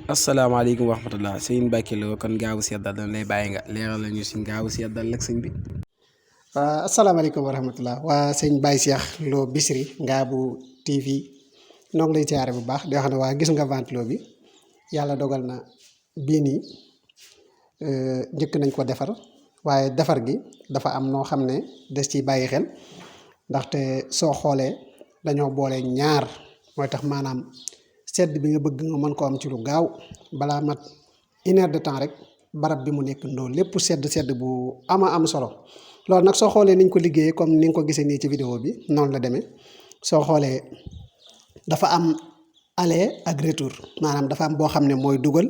asalaamaaleykum wa rahmatulah sëñ Mbacke Lo kon gaawu seddal dañ lay bàyyi nga leeral la ñu si gaawu seddal ak sëñ bi. waa asalaamaaleykum wa rahmatulah waa sëñ Baye Cheikh Lo Bichri Ngabou TV noo ngi lay siyaare bu baax di wax ne waa gis nga ventilo bi yàlla dogal na bii nii njëkk nañ ko defar waaye defar gi dafa am noo xam ne des ciy bàyyi xel ndaxte soo xoolee dañoo boole ñaar mooy tax maanaam sedd bi nga bëgg nga mën ko am ci lu gaaw balaa mat 1 heure de temps rek barab bi mu nekk ndoo lépp sedd bu am solo loolu nag soo xoolee niñ ko liggéeyee comme ni nga ko gisee nii ci vidéo bi noonu la demee soo xoolee dafa am aller ak retour maanaam dafa am boo xam ne mooy dugal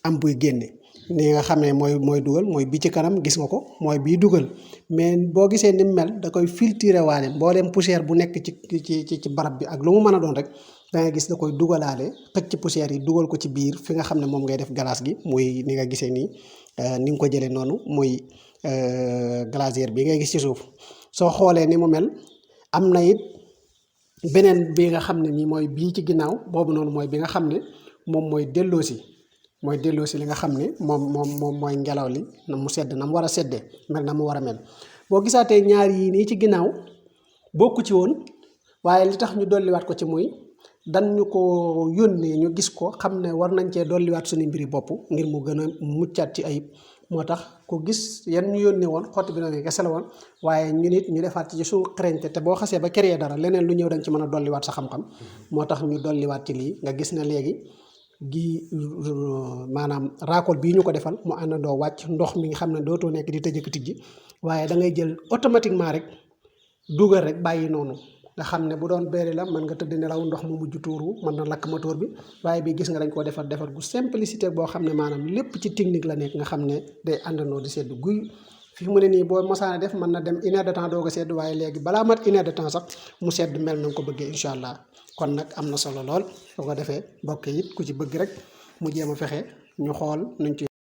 am buy génne ni nga xamee mooy dugal mooy bi ci kanam gis nga ko mooy bii dugal mais boo gisee ni mu mel da koy filtrer waale mbooleem poussière bu nekk ci barab bi ak lu mu mën a doon rek da ngay gis da koy dugalaale xëcc poussière yi dugal ko ci biir fi nga xam ne moom ngay def glace gi muy ni nga gisee nii ni nga ko jëlee noonu muy glacière bi ngay gis ci suuf soo xoolee ni mu mel am na it beneen bi nga xam ne nii mooy bii ci ginnaaw boobu noonu mooy bi nga xam ne moom mooy delloosi li nga xam ne moom mooy ngelaw li na mu sedd na mu war a seddee mel na mu war a mel boo gisaatee ñaar yii nii ci ginnaaw bokku ci woon waaye li tax ñu dolliwaat ko ci muy dan ñu ko yónnee ñu gis ko xam ne war nañ cee dolliwaat suñu mbiri bopp ngir mu gën a muccaat ci ayib moo tax ku gis yan ñu yónnee woon xotti bi noonu kese la woon waaye ñu nit ñu defaat ci suñu xarañte te boo xasee ba créer dara leneen lu ñëw dañ ci mën a dolliwaat sa xam-xam moo tax ñu dolliwaat ci lii nga gis ne léegi gi maanaam raakool bii ñu ko defal mu àndandoo wàcc ndox mi nga xam ne dootoo nekk di tëjëk tijji waaye da ngay jël automatiquement rek dugal rek bàyyi noonu nga xam ne bu doon beeri la mën nga tëdd nelaw ndox mu mujj tuuru mën na lakk moteur bi waaye bi gis nga dañ koo defar gu simplicité boo xam ne maanaam lépp ci technique la nekk nga xam ne day àndandoo di sedd guy fi mu ne nii boo mosaana def mën na dem 1 heure de temps doog a sedd waaye léegi balaa mat 1 heure de temps sax mu sedd mel na nga ko bëggee incha allah kon nag am na solo lool soo ko defee mbokk yi it ku ci bëgg rek mu jéem a fexe ñu xool nuñ ci